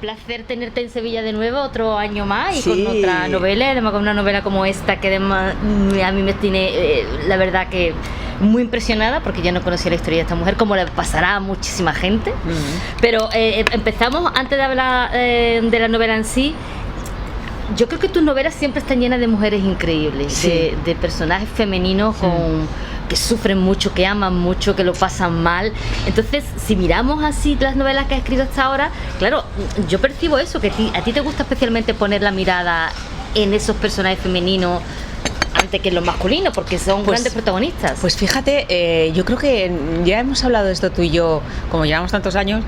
placer tenerte en Sevilla de nuevo, otro año más y Sí. con otra novela, además con una novela como esta que además a mí me tiene, la verdad que muy impresionada porque yo no conocía la historia de esta mujer, como le pasará a muchísima gente. Pero empezamos, antes de hablar de la novela en sí. Yo creo que tus novelas siempre están llenas de mujeres increíbles, Sí. de personajes femeninos que sufren mucho, que aman mucho, que lo pasan mal. Entonces, si miramos así las novelas que has escrito hasta ahora, claro, yo percibo eso, que a ti te gusta especialmente poner la mirada en esos personajes femeninos antes que en los masculinos, porque son grandes protagonistas. Pues fíjate, yo creo que ya hemos hablado de esto tú y yo, como llevamos tantos años,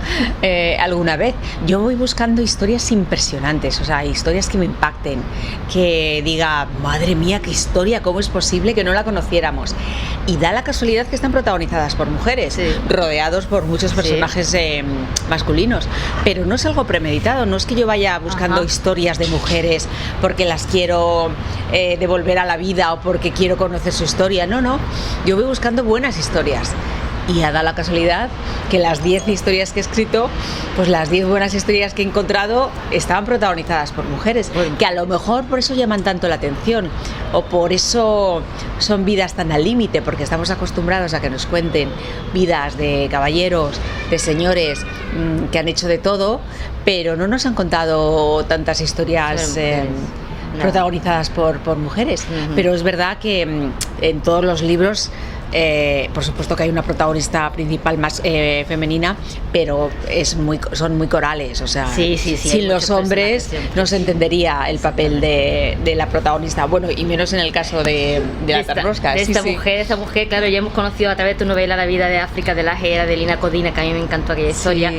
alguna vez. Yo voy buscando historias impresionantes, o sea, historias que me impacten, que diga, madre mía, qué historia, cómo es posible que no la conociéramos. Y da la casualidad que están protagonizadas por mujeres, rodeados por muchos personajes masculinos. Pero no es algo premeditado, no es que yo vaya buscando historias de mujeres porque las quiero devolver a la vida o porque quiero conocer su historia. No, yo voy buscando buenas historias. Y ha dado la casualidad que las 10 historias que he escrito, pues las 10 buenas historias que he encontrado estaban protagonizadas por mujeres, que a lo mejor por eso llaman tanto la atención, o por eso son vidas tan al límite, porque estamos acostumbrados a que nos cuenten vidas de caballeros, de señores que han hecho de todo, pero no nos han contado tantas historias protagonizadas por mujeres. Pero es verdad que en todos los libros, por supuesto que hay una protagonista principal más femenina, pero son muy corales, o sea, sin los hombres no se entendería el papel de la protagonista, bueno, y menos en el caso de la Tarnowska. Esta mujer, claro, ya hemos conocido a través de tu novela La vida de África de la Gera, de Lina Codina, que a mí me encantó aquella historia.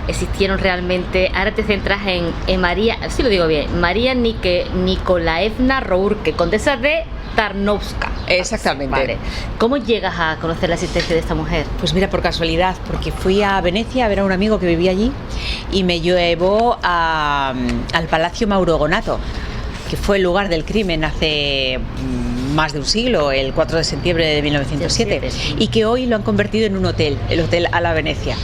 Existieron realmente. Ahora te centras en María, si lo digo bien, María Nikolaevna Rourke, condesa de Tarnowska. Exactamente. Vale. ¿Cómo llegas a conocer la existencia de esta mujer? Pues mira, por casualidad, porque fui a Venecia a ver a un amigo que vivía allí y me llevó al Palacio Mauro Gonato, que fue el lugar del crimen hace más de un siglo, el 4 de septiembre de 1907, y que hoy lo han convertido en un hotel, el Hotel a la Venecia,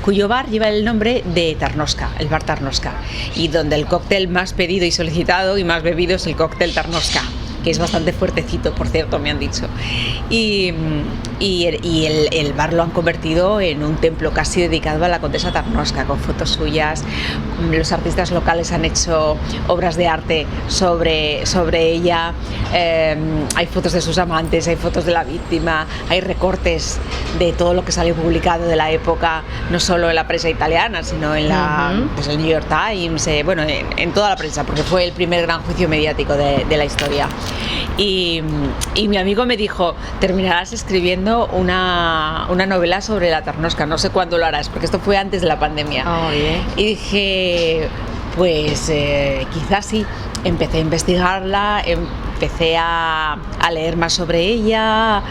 cuyo bar lleva el nombre de Tarnowska, el bar Tarnowska, y donde el cóctel más pedido y solicitado y más bebido es el cóctel Tarnowska, que es bastante fuertecito, por cierto, me han dicho. Y el bar lo han convertido en un templo casi dedicado a la condesa Tarnowska, con fotos suyas. Los artistas locales han hecho obras de arte sobre ella. Hay fotos de sus amantes, hay fotos de la víctima, hay recortes de todo lo que salió publicado de la época, no solo en la prensa italiana, sino en pues el New York Times, bueno, en toda la prensa, porque fue el primer gran juicio mediático de la historia. Y mi amigo me dijo, terminarás escribiendo una novela sobre la Tarnowska, no sé cuándo lo harás, porque esto fue antes de la pandemia. Y dije, pues quizás sí. Empecé a investigarla, empecé a leer más sobre ella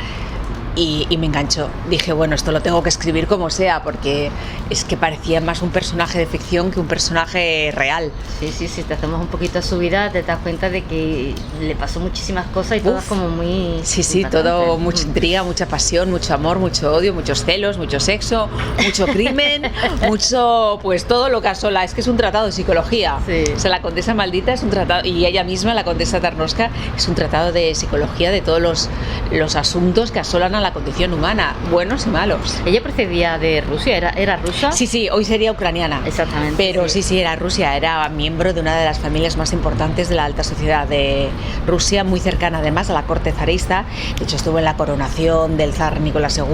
y me enganchó. Dije, bueno, esto lo tengo que escribir como sea, porque es que parecía más un personaje de ficción que un personaje real. Sí, te hacemos un poquito a su vida, te das cuenta de que le pasó muchísimas cosas y todas como muy... Sí, todo, mucha intriga, mucha pasión, mucho amor, mucho odio, muchos celos, mucho sexo, mucho crimen, mucho, pues todo lo que asola. Es que es un tratado de psicología. O sea, la condesa maldita es un tratado, y ella misma, la condesa Tarnowska, es un tratado de psicología de todos los asuntos que asolan a la condición humana, buenos y malos. Ella procedía de Rusia, ¿era rusa? Sí, hoy sería ucraniana. Exactamente. Pero sí, era Rusia, era miembro de una de las familias más importantes de la alta sociedad de Rusia, muy cercana además a la corte zarista. De hecho, estuvo en la coronación del zar Nicolás II,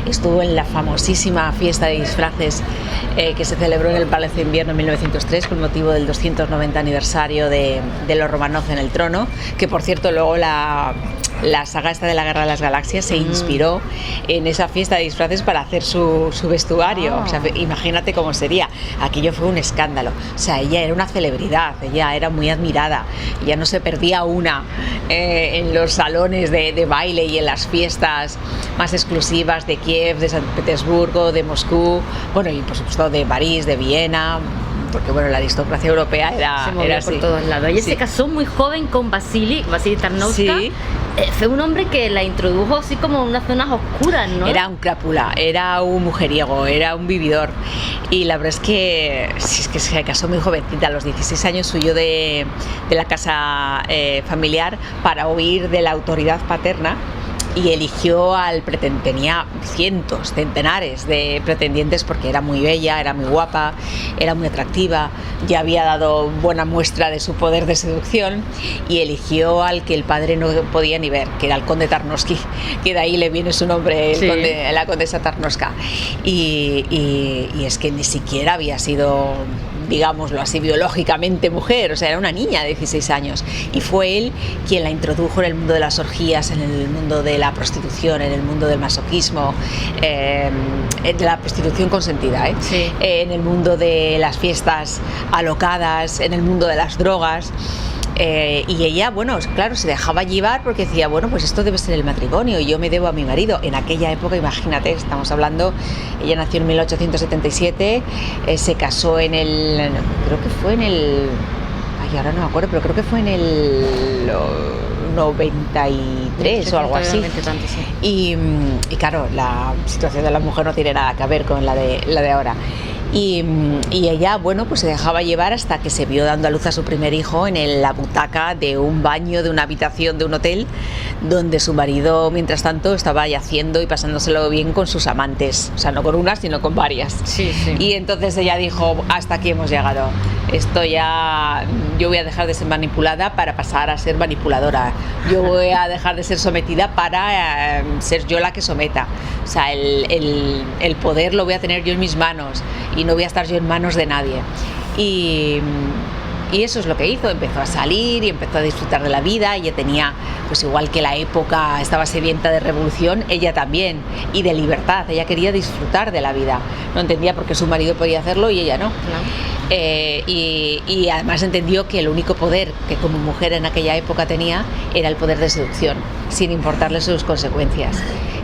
estuvo en la famosísima fiesta de disfraces que se celebró en el Palacio de Invierno en 1903 con motivo del 290 aniversario de los Romanov en el trono, que por cierto luego la saga esta de la Guerra de las Galaxias se inspiró en esa fiesta de disfraces para hacer su vestuario. O sea, imagínate cómo sería. Aquello fue un escándalo. O sea, ella era una celebridad, ella era muy admirada, ella no se perdía una en los salones de baile y en las fiestas más exclusivas de Kiev, de San Petersburgo, de Moscú, bueno, y por supuesto de París, de Viena, porque bueno, la aristocracia europea era así. Por todos lados. Ella se casó muy joven con Vasily Tarnowska, fue un hombre que la introdujo así como en unas zonas oscuras, ¿no? Era un crápula, era un mujeriego, era un vividor. Y la verdad es que se casó muy jovencita, a los 16 años huyó de la casa familiar para huir de la autoridad paterna. Y eligió tenía cientos, centenares de pretendientes porque era muy bella, era muy guapa, era muy atractiva, ya había dado buena muestra de su poder de seducción, y eligió al que el padre no podía ni ver, que era el conde Tarnowski, que de ahí le viene su nombre, la condesa Tarnowska. Y es que ni siquiera había sido, digámoslo así, biológicamente mujer, o sea, era una niña de 16 años, y fue él quien la introdujo en el mundo de las orgías, en el mundo de la prostitución, en el mundo del masoquismo, de la prostitución consentida, sí. En el mundo de las fiestas alocadas, en el mundo de las drogas. Y ella, bueno, claro, se dejaba llevar porque decía, bueno, pues esto debe ser el matrimonio y yo me debo a mi marido. En aquella época, imagínate, estamos hablando, ella nació en 1877, se casó creo que fue en el, ahora no me acuerdo, pero creo que fue en el 93 o algo así. Tanto, sí. Y claro, la situación de la mujer no tiene nada que ver con la de ahora. Y ella, bueno, pues se dejaba llevar hasta que se vio dando a luz a su primer hijo en la butaca de un baño de una habitación de un hotel, donde su marido, mientras tanto, estaba yaciendo y pasándoselo bien con sus amantes, o sea, no con una, sino con varias. Sí, sí. Y entonces ella dijo, hasta aquí hemos llegado, yo voy a dejar de ser manipulada para pasar a ser manipuladora, yo voy a dejar de ser sometida para ser yo la que someta, o sea, el poder lo voy a tener yo en mis manos y no voy a estar yo en manos de nadie. Y eso es lo que hizo, empezó a salir y empezó a disfrutar de la vida. Ella tenía, pues igual que la época estaba sedienta de revolución, ella también, y de libertad, ella quería disfrutar de la vida, no entendía por qué su marido podía hacerlo y ella no. Y además entendió que el único poder que como mujer en aquella época tenía era el poder de seducción, sin importarle sus consecuencias.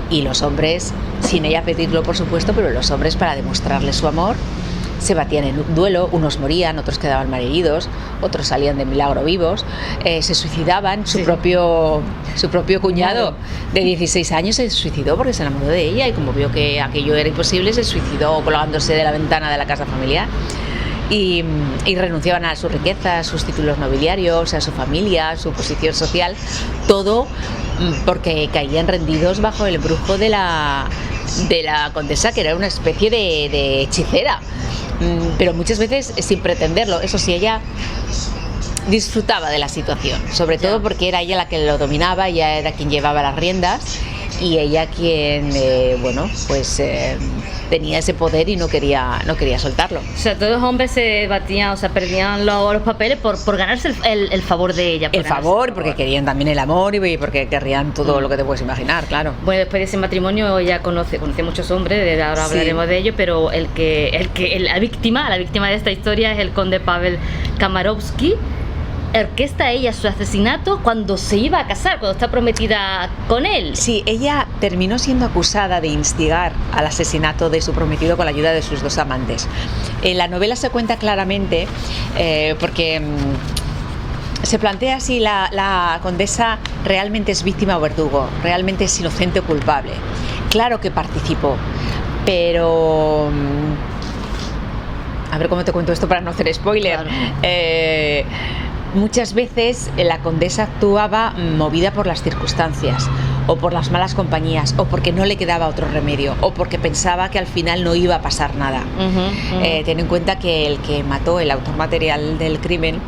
Y los hombres, sin ella pedirlo por supuesto, pero los hombres, para demostrarle su amor, se batían en un duelo, unos morían, otros quedaban malheridos, otros salían de milagro vivos, se suicidaban. Su propio cuñado de 16 años se suicidó porque se enamoró de ella, y como vio que aquello era imposible, se suicidó colgándose de la ventana de la casa familiar. Y renunciaban a su riqueza, a sus títulos nobiliarios, a su familia, a su posición social, todo porque caían rendidos bajo el embrujo de la condesa, que era una especie de hechicera, pero muchas veces sin pretenderlo. Eso sí, ella disfrutaba de la situación, sobre todo porque era ella la que lo dominaba, ella era quien llevaba las riendas, y ella quien, tenía ese poder y no quería soltarlo. O sea, todos los hombres se batían, o sea, perdían los papeles por ganarse el favor de ella. El favor, porque querían también el amor y porque querrían todo lo que te puedes imaginar, claro. Bueno, después de ese matrimonio ella conoce muchos hombres, ahora hablaremos de ello, pero la víctima de esta historia es el conde Pavel Kamarovsky. Orquesta ella su asesinato cuando se iba a casar, cuando está prometida con él. Sí, ella terminó siendo acusada de instigar al asesinato de su prometido con la ayuda de sus dos amantes. En la novela se cuenta claramente, porque se plantea si la condesa realmente es víctima o verdugo, realmente es inocente o culpable. Claro que participó, pero a ver cómo te cuento esto para no hacer spoiler. Claro. Muchas veces la condesa actuaba movida por las circunstancias, o por las malas compañías, o porque no le quedaba otro remedio, o porque pensaba que al final no iba a pasar nada. Ten en cuenta que el que mató, el autor material del crimen,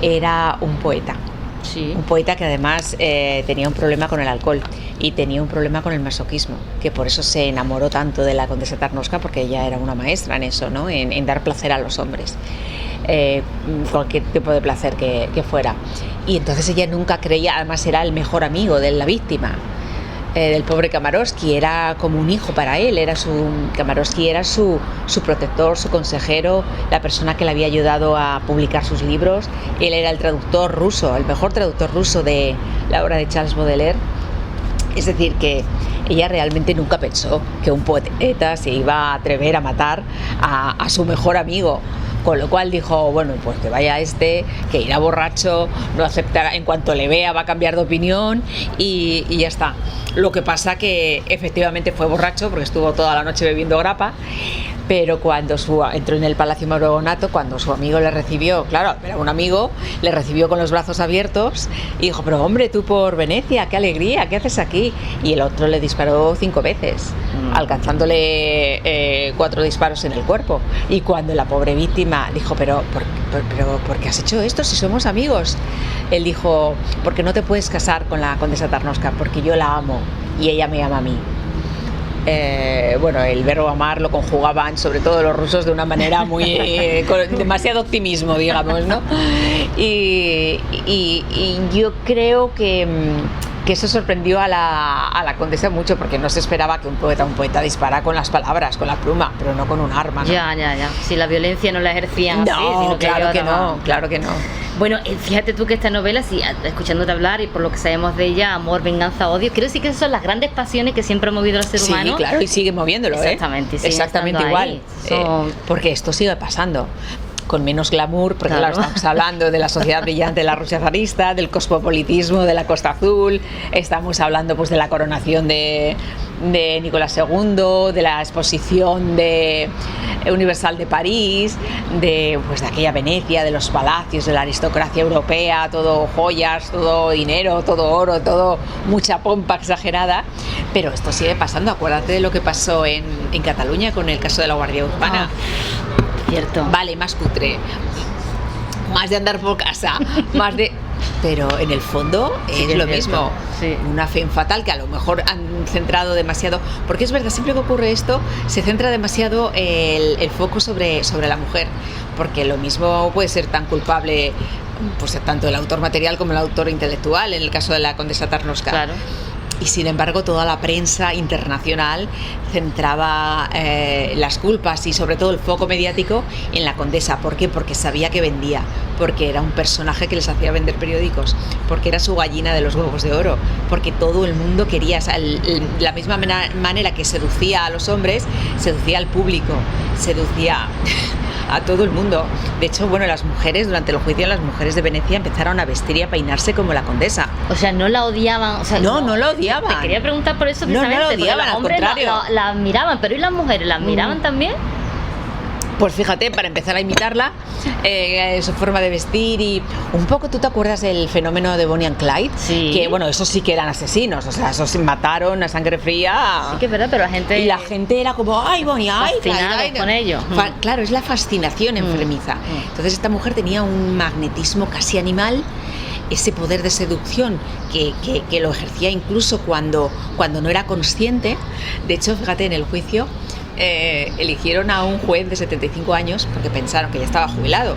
era un poeta. Sí. Un poeta que además tenía un problema con el alcohol y tenía un problema con el masoquismo, que por eso se enamoró tanto de la condesa Tarnowska, porque ella era una maestra en eso, ¿no? En dar placer a los hombres. Cualquier tipo de placer que fuera. Y entonces ella nunca creía, además era el mejor amigo de la víctima, del pobre Kamarovsky, era como un hijo para él, Kamarovsky era su protector, su consejero, la persona que le había ayudado a publicar sus libros. Él era el traductor ruso, el mejor traductor ruso de la obra de Charles Baudelaire. Es decir, que ella realmente nunca pensó que un poeta se iba a atrever a matar a su mejor amigo, Con lo cual dijo, bueno, pues que vaya que irá borracho, no aceptará, en cuanto le vea va a cambiar de opinión y ya está. Lo que pasa que efectivamente fue borracho porque estuvo toda la noche bebiendo grapa, pero cuando entró en el Palacio Mauro-Gonato, cuando su amigo le recibió, claro, era un amigo, le recibió con los brazos abiertos y dijo, pero hombre, tú por Venecia, qué alegría, ¿qué haces aquí? Y el otro le disparó 5 veces, alcanzándole 4 disparos en el cuerpo. Y cuando la pobre víctima dijo, pero ¿por qué has hecho esto si somos amigos? Él dijo, porque no te puedes casar con la condesa Tarnowska, porque yo la amo y ella me ama a mí. Bueno, el verbo amar lo conjugaban sobre todo los rusos de una manera muy con demasiado optimismo, digamos, ¿no? Y yo creo que eso sorprendió a la condesa mucho, porque no se esperaba que un poeta dispara con las palabras, con la pluma, pero no con un arma, ¿no? Ya. Si la violencia no la ejercían así, sino que claro que no. Bueno, fíjate tú que esta novela, sí, escuchándote hablar y por lo que sabemos de ella, amor, venganza, odio, quiero decir que esas son las grandes pasiones que siempre ha movido al ser humano. Sí, claro, y sigue moviéndolo, exactamente, exactamente igual. Porque esto sigue pasando. Con menos glamour, porque claro, estamos hablando de la sociedad brillante de la Rusia zarista, del cosmopolitismo de la Costa Azul, estamos hablando pues de la coronación de Nicolás II, de la exposición universal de París, de aquella Venecia, de los palacios, de la aristocracia europea, todo joyas, todo dinero, todo oro, todo mucha pompa exagerada, pero esto sigue pasando. Acuérdate de lo que pasó en Cataluña con el caso de la Guardia Urbana. Cierto. Vale, más cutre, más de andar por casa, más de... Pero en el fondo es lo mismo. Sí. Una femme fatal que a lo mejor han centrado demasiado, porque es verdad, siempre que ocurre esto se centra demasiado el foco sobre la mujer, porque lo mismo puede ser tan culpable pues tanto el autor material como el autor intelectual, en el caso de la condesa Tarnowska. Claro. Y sin embargo toda la prensa internacional centraba las culpas y sobre todo el foco mediático en la condesa. ¿Por qué? Porque sabía que vendía, porque era un personaje que les hacía vender periódicos, porque era su gallina de los huevos de oro, porque todo el mundo quería, o sea, la misma manera que seducía a los hombres, seducía al público, seducía a todo el mundo. De hecho, bueno, las mujeres, durante el juicio, las mujeres de Venecia empezaron a vestir y a peinarse como la condesa. O sea, no la odiaban. O sea, no la odiaban. Te quería preguntar por eso precisamente. No la odiaban, los hombres al contrario. la admiraban, pero ¿y las mujeres la admiraban también? Pues fíjate, para empezar a imitarla, su forma de vestir y un poco, ¿tú te acuerdas del fenómeno de Bonnie and Clyde? Sí. Que bueno, esos sí que eran asesinos, o sea, esos se mataron a sangre fría. Sí que es verdad, pero la gente era como, ay, Bonnie, ay, Clyde. Con ello. Claro, es la fascinación enfermiza. Entonces esta mujer tenía un magnetismo casi animal, ese poder de seducción que lo ejercía incluso cuando no era consciente. De hecho, fíjate, en el juicio eligieron a un juez de 75 años porque pensaron que ya estaba jubilado,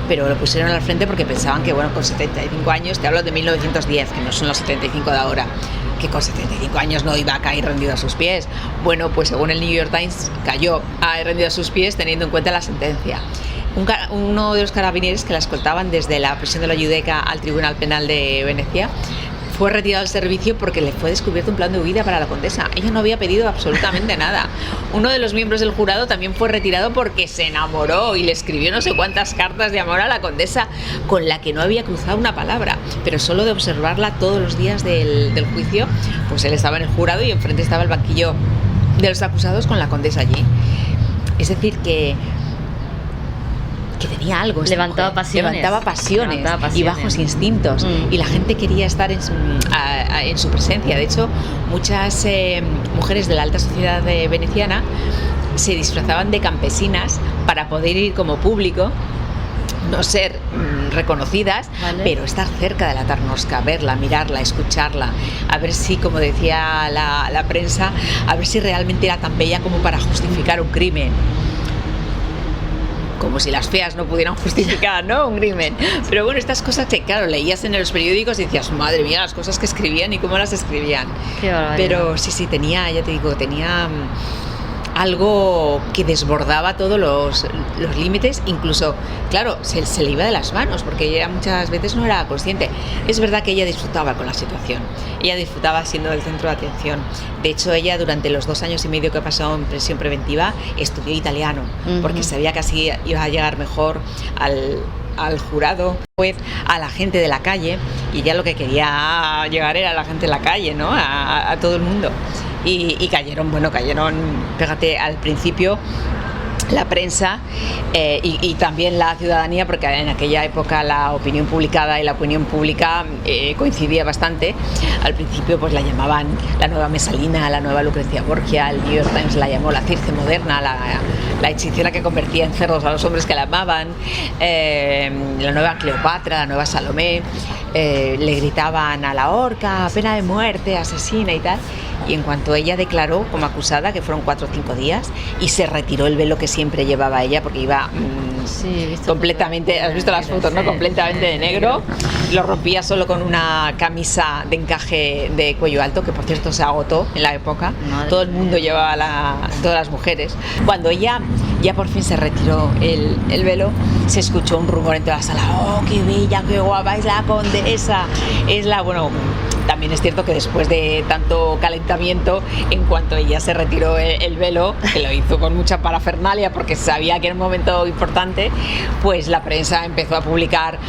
pero lo pusieron al frente porque pensaban que, bueno, con 75 años, te hablo de 1910, que no son los 75 de ahora, que con 75 años no iba a caer rendido a sus pies. Bueno, pues según el New York Times, cayó rendido a sus pies teniendo en cuenta la sentencia. Uno de los carabineros que la escoltaban desde la prisión de la Giudecca al Tribunal Penal de Venecia fue retirado del servicio porque le fue descubierto un plan de huida para la condesa. Ella no había pedido absolutamente nada. Uno de los miembros del jurado también fue retirado porque se enamoró y le escribió no sé cuántas cartas de amor a la condesa, con la que no había cruzado una palabra, pero solo de observarla todos los días del juicio, pues él estaba en el jurado y enfrente estaba el banquillo de los acusados con la condesa allí. Es decir, que tenía algo. Levantaba pasiones y bajos instintos. Y la gente quería estar en su presencia. De hecho, muchas mujeres de la alta sociedad veneciana se disfrazaban de campesinas para poder ir como público, no ser reconocidas, ¿vale? Pero estar cerca de la Tarnowska, verla, mirarla, escucharla, a ver si, como decía la prensa, a ver si realmente era tan bella como para justificar un crimen. Como si las feas no pudieran justificar, ¿no?, un crimen. Pero bueno, estas cosas que, claro, leías en los periódicos y decías, madre mía, las cosas que escribían y cómo las escribían. Qué barbaridad. Pero sí, tenía, ya te digo, tenía algo que desbordaba todos los límites, incluso, claro, se le iba de las manos, porque ella muchas veces no era consciente. Es verdad que ella disfrutaba con la situación, ella disfrutaba siendo el centro de atención. De hecho, ella durante los 2 años y medio que pasó en prisión preventiva estudió italiano, porque sabía que así iba a llegar mejor al jurado, pues a la gente de la calle, y ella lo que quería llegar era a la gente de la calle, ¿no? A todo el mundo. Y cayeron, fíjate, al principio la prensa y también la ciudadanía, porque en aquella época la opinión publicada y la opinión pública coincidía bastante. Al principio pues la llamaban la nueva Mesalina, la nueva Lucrecia Borgia, el New York Times la llamó la Circe moderna, la hechicera que convertía en cerdos a los hombres que la amaban, la nueva Cleopatra, la nueva Salomé, le gritaban a la horca, pena de muerte, asesina y tal. Y en cuanto ella declaró como acusada, que fueron 4 o 5 días, y se retiró el velo que siempre llevaba ella, porque iba completamente, has visto las fotos, ¿no? Completamente de negro, lo rompía solo con una camisa de encaje de cuello alto, que por cierto se agotó en la época. Todo el mundo llevaba, todas las mujeres. Cuando ella ya por fin se retiró el velo, se escuchó un rumor en toda la sala: ¡oh, qué bella, qué guapa, es la condesa! También es cierto que después de tanto calentamiento, en cuanto ella se retiró el velo, que lo hizo con mucha parafernalia porque sabía que era un momento importante, pues la prensa empezó a publicar: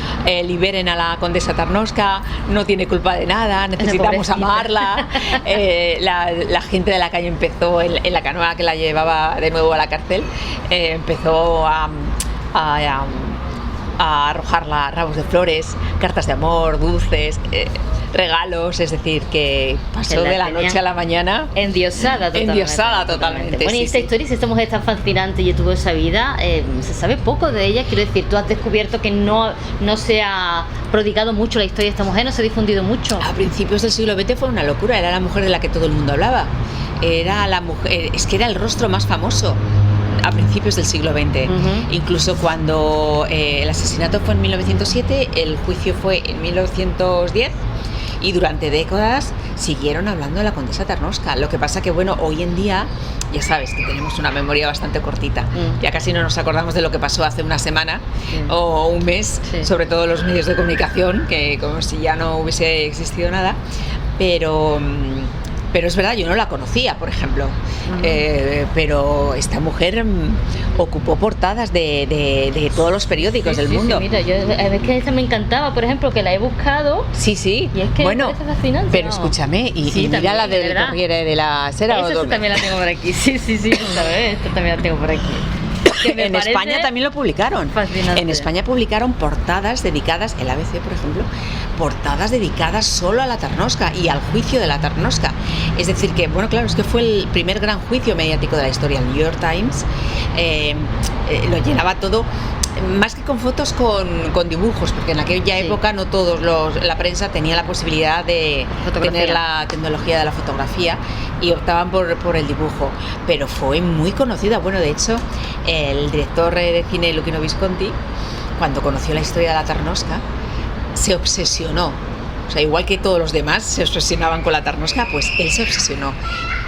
liberen a la condesa Tarnowska, no tiene culpa de nada, necesitamos amarla. La gente de la calle empezó, en la canoa que la llevaba de nuevo a la cárcel, empezó a arrojarla ramos de flores, cartas de amor, dulces, regalos, es decir, que pasó de la noche a la mañana endiosada totalmente. Bueno, y esta historia, si esta mujer es tan fascinante y tuvo esa vida, se sabe poco de ella. Quiero decir, tú has descubierto que no se ha prodigado mucho la historia de esta mujer, no se ha difundido mucho. A principios del siglo XX fue una locura, era la mujer de la que todo el mundo hablaba, era la mujer, es que era el rostro más famoso a principios del siglo XX. Incluso cuando el asesinato fue en 1907, el juicio fue en 1910, y durante décadas siguieron hablando de la condesa Tarnowska. Lo que pasa que, bueno, hoy en día ya sabes que tenemos una memoria bastante cortita, ya casi no nos acordamos de lo que pasó hace una semana o un mes, sobre todo los medios de comunicación, que como si ya no hubiese existido nada. Pero es verdad, yo no la conocía, por ejemplo, pero esta mujer ocupó portadas de todos los periódicos del mundo. Sí, mira, es que esa me encantaba, por ejemplo, que la he buscado. Sí. Y es que bueno, es fascinante, pero escúchame, y mira también, la del Corriere de la Sera. Esa también la tengo por aquí, sí, ¿sabes? Esta también la tengo por aquí. En España también lo publicaron. Fascinante. En España publicaron portadas dedicadas, el ABC por ejemplo, portadas dedicadas solo a la Tarnowska y al juicio de la Tarnowska. Es decir que, bueno, claro, es que fue el primer gran juicio mediático de la historia. El New York Times lo llenaba todo, más que con fotos, con dibujos, porque en aquella época no todos la prensa tenía la posibilidad de tener la tecnología de la fotografía y optaban por el dibujo, pero fue muy conocida. Bueno, de hecho, el director de cine Luchino Visconti, cuando conoció la historia de la Tarnowska, se obsesionó. O sea, igual que todos los demás se obsesionaban con la Tarnowska, pues él se obsesionó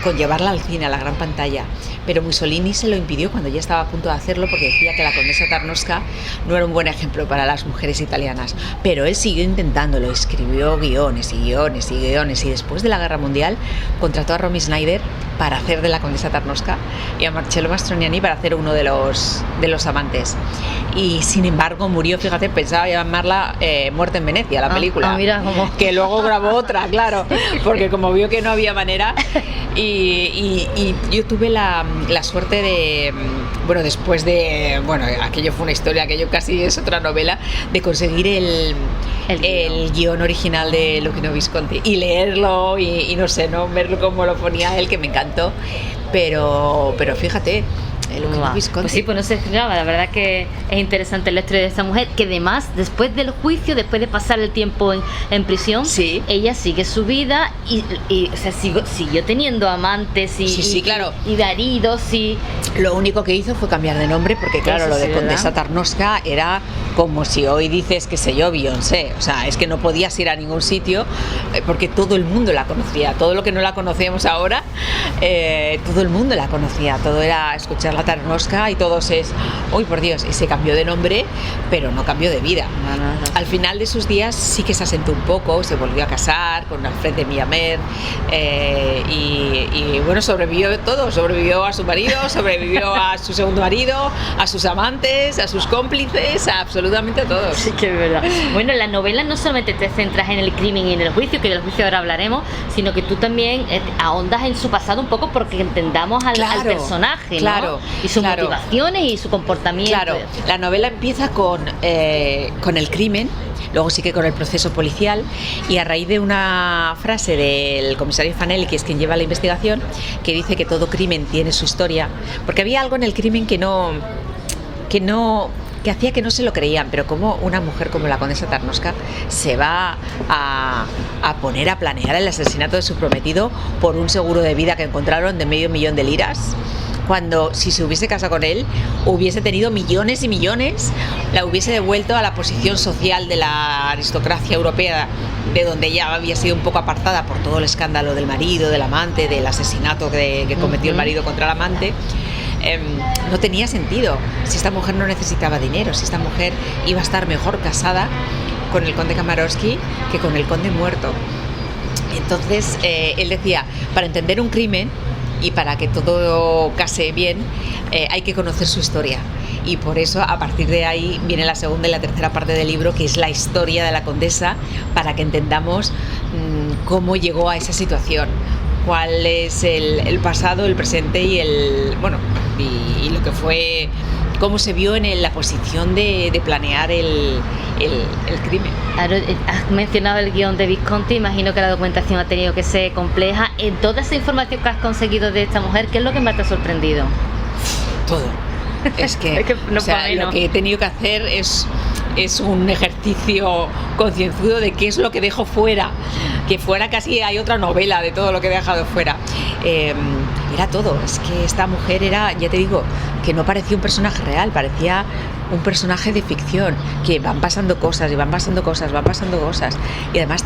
con llevarla al cine, a la gran pantalla. Pero Mussolini se lo impidió cuando ya estaba a punto de hacerlo, porque decía que la condesa Tarnowska no era un buen ejemplo para las mujeres italianas. Pero él siguió intentándolo, escribió guiones y guiones y guiones, y después de la Guerra Mundial contrató a Romy Schneider para hacer de la condesa Tarnowska y a Marcello Mastroianni para hacer uno de los amantes. Y sin embargo murió, fíjate, pensaba llamarla Muerte en Venecia, la película. Mira, como... que luego grabó otra, claro, porque como vio que no había manera. Y yo tuve la suerte de, bueno, después de, bueno, aquello fue una historia, aquello casi es otra novela, de conseguir el guión original de Luchino Visconti y leerlo y no sé, no verlo como lo ponía él, que me encantó. Pero fíjate, Eugenia Visconti. Pues sí, pues no se fijaba, la verdad que es interesante la historia de esta mujer, que además, después del juicio, después de pasar el tiempo en prisión, sí, ella sigue su vida y o sea, siguió teniendo amantes y claro, y maridos y... Lo único que hizo fue cambiar de nombre, porque claro, lo de Condesa Tarnowska era como si hoy dices, qué sé yo, Beyoncé. O sea, es que no podías ir a ningún sitio porque todo el mundo la conocía. Todo lo que no la conocíamos ahora, todo el mundo la conocía. Todo era escuchar la Tarnowska y todos es, uy, por Dios, y se cambió de nombre, pero no cambió de vida. No. Al final de sus días sí que se asentó un poco, se volvió a casar con Alfred de Millamer y bueno, sobrevivió todo. Sobrevivió a su marido, sobrevivió a su segundo marido, a sus amantes, a sus cómplices, a absolutamente a todos. Sí, que es verdad. Bueno, la novela no solamente te centras en el crimen y en el juicio, que del juicio ahora hablaremos, sino que tú también ahondas en su pasado un poco porque entendamos al personaje, ¿no? Claro, y sus motivaciones y su comportamiento. Claro, la novela empieza con el crimen, luego sí que con el proceso policial, y a raíz de una frase del comisario Fanelli, que es quien lleva la investigación, que dice que todo crimen tiene su historia, porque había algo en el crimen que hacía que no se lo creían, pero como una mujer como la condesa Tarnowska se va a poner a planear el asesinato de su prometido por un seguro de vida que encontraron de $500,000, cuando si se hubiese casado con él hubiese tenido millones y millones, la hubiese devuelto a la posición social de la aristocracia europea, de donde ella había sido un poco apartada por todo el escándalo del marido, del amante, del asesinato que cometió el marido contra el amante. No tenía sentido si esta mujer no necesitaba dinero, si esta mujer iba a estar mejor casada con el conde Kamarowski que con el conde muerto. Entonces él decía, para entender un crimen y para que todo case bien, hay que conocer su historia, y por eso a partir de ahí viene la segunda y la tercera parte del libro, que es la historia de la condesa, para que entendamos cómo llegó a esa situación, cuál es el pasado, el presente y y lo que fue, cómo se vio en la posición de planear el crimen. Has mencionado el guión de Visconti, imagino que la documentación ha tenido que ser compleja. En toda esa información que has conseguido de esta mujer, ¿qué es lo que más te ha sorprendido? Todo. Es que, lo que he tenido que hacer es un ejercicio concienzudo de qué es lo que dejo fuera, que fuera casi hay otra novela de todo lo que he dejado fuera. Era todo, es que esta mujer era, ya te digo, que no parecía un personaje real, parecía un personaje de ficción, que van pasando cosas y van pasando cosas, y además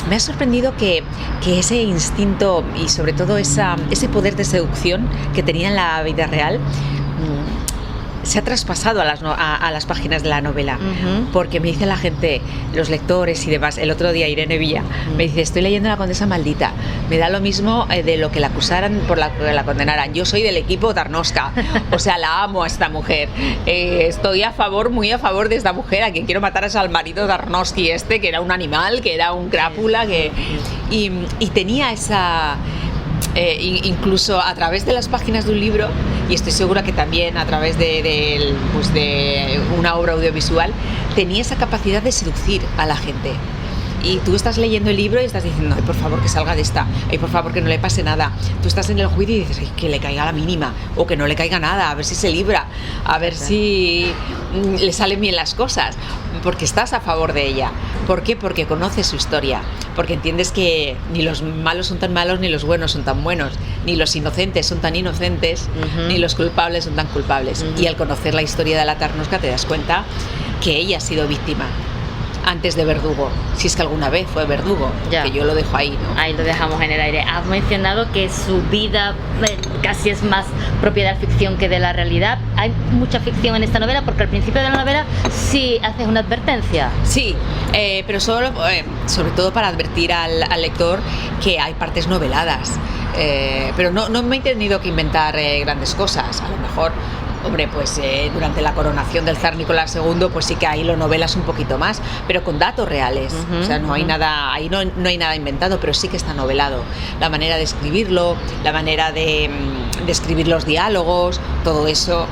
me ha sorprendido que ese instinto y sobre todo ese poder de seducción que tenía en la vida real se ha traspasado a las páginas de la novela, porque me dice la gente, los lectores y demás. El otro día Irene Villa me dice, estoy leyendo La condesa maldita, me da lo mismo de lo que la acusaran por la que la condenaran, yo soy del equipo Tarnowska, o sea, la amo a esta mujer, estoy muy a favor de esta mujer, a quien quiero matar es al marido Tarnowski que era un animal, que era un crápula, y tenía esa... incluso a través de las páginas de un libro, y estoy segura que también a través de una obra audiovisual, tenía esa capacidad de seducir a la gente. Y tú estás leyendo el libro y estás diciendo, ay, por favor, que salga de esta, ay, por favor, que no le pase nada. Tú estás en el juicio y dices, ay, que le caiga la mínima, o que no le caiga nada, a ver si se libra, a ver si le salen bien las cosas, porque estás a favor de ella. ¿Por qué? Porque conoces su historia, porque entiendes que ni los malos son tan malos, ni los buenos son tan buenos, ni los inocentes son tan inocentes, ni los culpables son tan culpables. Y al conocer la historia de la Tarnowska te das cuenta que ella ha sido víctima antes de verdugo, si es que alguna vez fue verdugo, ya. Que yo lo dejo ahí, ¿no? Ahí lo dejamos en el aire. Has mencionado que su vida casi es más propia de la ficción que de la realidad. Hay mucha ficción en esta novela, porque al principio de la novela sí haces una advertencia. Sí, pero sobre todo para advertir al lector que hay partes noveladas, pero no me he tenido que inventar grandes cosas. A lo mejor, hombre, pues durante la coronación del zar Nicolás II, pues sí que ahí lo novelas un poquito más, pero con datos reales. O sea, no hay nada, ahí no hay nada inventado, pero sí que está novelado. La manera de escribirlo, la manera de escribir los diálogos, todo eso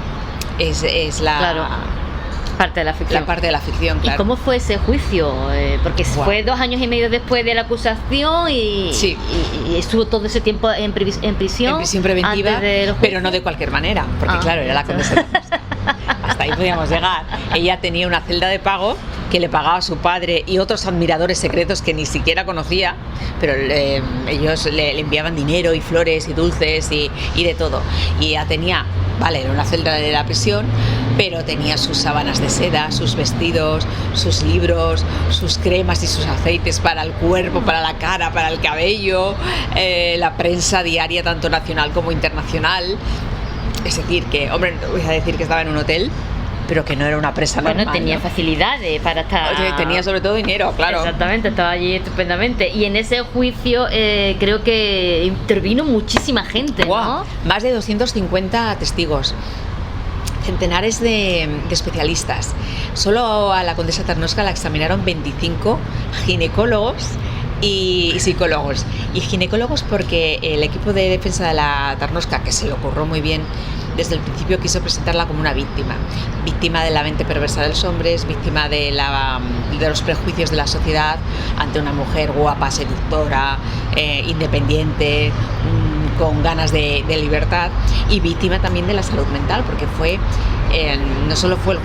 es la... Claro. Parte de la ficción. La parte de la ficción, claro. ¿Y cómo fue ese juicio? Porque fue 2 años y medio después de la acusación y estuvo todo ese tiempo en prisión. En prisión preventiva, pero no de cualquier manera, porque claro, era la condesa. Hasta ahí podíamos llegar. Ella tenía una celda de pago que le pagaba su padre y otros admiradores secretos que ni siquiera conocía, pero ellos le enviaban dinero y flores y dulces y de todo. Y ella tenía, vale, era una celda de la prisión, pero tenía sus sábanas de seda, sus vestidos, sus libros, sus cremas y sus aceites para el cuerpo, para la cara, para el cabello, la prensa diaria tanto nacional como internacional. Es decir, que, hombre, no voy a decir que estaba en un hotel, pero que no era una presa normal. Bueno, tenía facilidades para estar... Oye, tenía sobre todo dinero, claro. Exactamente, estaba allí estupendamente. Y en ese juicio creo que intervino muchísima gente, ¿no? Más de 250 testigos, centenares de especialistas. Solo a la condesa Tarnowska la examinaron 25 ginecólogos y psicólogos. Y ginecólogos porque el equipo de defensa de la Tarnowska, que se le ocurrió muy bien, desde el principio quiso presentarla como una víctima de la mente perversa de los hombres, víctima de los prejuicios de la sociedad ante una mujer guapa, seductora, independiente, con ganas de libertad, y víctima también de la salud mental, porque no solo fue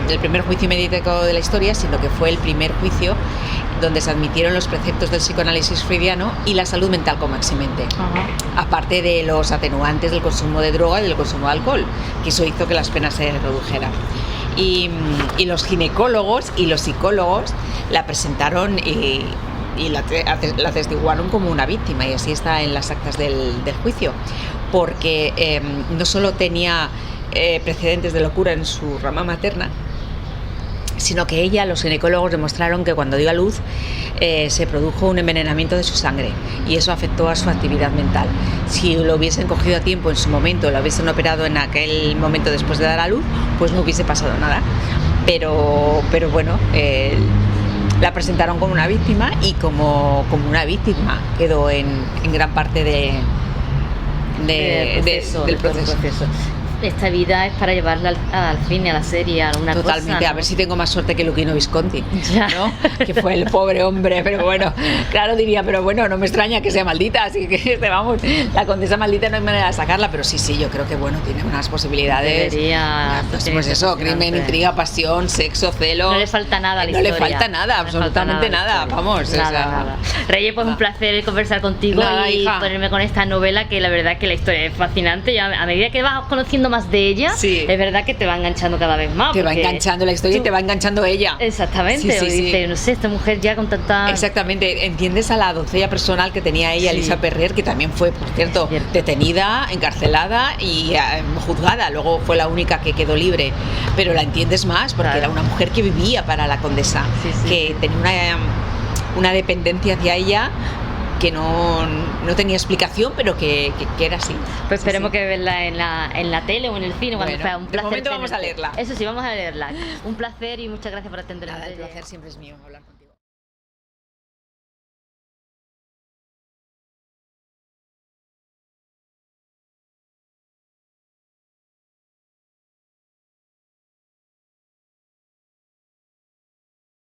el primer juicio médico de la historia, sino que fue el primer juicio donde se admitieron los preceptos del psicoanálisis freudiano y la salud mental como eximente, aparte de los atenuantes del consumo de droga y del consumo de alcohol, que eso hizo que las penas se redujeran. Y los ginecólogos y los psicólogos la presentaron y la atestiguaron como una víctima, y así está en las actas del juicio, porque no solo tenía precedentes de locura en su rama materna, sino que los ginecólogos demostraron que cuando dio a luz se produjo un envenenamiento de su sangre, y eso afectó a su actividad mental. Si lo hubiesen cogido a tiempo en su momento, lo hubiesen operado en aquel momento después de dar a luz, pues no hubiese pasado nada. Pero bueno, la presentaron como una víctima, y como una víctima quedó en gran parte del proceso. Esta vida es para llevarla al cine, a la serie, a alguna cosa. Totalmente, ¿no? A ver si tengo más suerte que Luchino Visconti, ya, ¿no? Que fue el pobre hombre, pero bueno, claro, diría, pero bueno, no me extraña que sea maldita, así que vamos, la condesa maldita no hay manera de sacarla, pero sí, yo creo que bueno, tiene unas posibilidades. Debería, pues eso, crimen, intriga, pasión, sexo, celo. No le falta nada a la historia. No le falta nada, absolutamente nada, vamos. Nada. Reyes, pues un placer conversar contigo y ponerme con esta novela, que la verdad es que la historia es fascinante, y a medida que vas conociendo más de ella, es verdad que te va enganchando cada vez más. Te va enganchando la historia y te va enganchando ella. Exactamente. Dice, no sé, esta mujer ya con tanta... Exactamente. Entiendes a la doncella personal que tenía ella, Elisa Perrer, que también fue, por cierto, detenida, encarcelada y juzgada. Luego fue la única que quedó libre. Pero la entiendes más porque era una mujer que vivía para la condesa, que tenía una dependencia hacia ella que no tenía explicación, pero que era así. Pues esperemos que verla en la tele o en el cine, cuando sea un placer. De momento vamos a leerla. Eso sí, vamos a leerla. Un placer y muchas gracias por atenderme. El placer siempre es mío hablar contigo.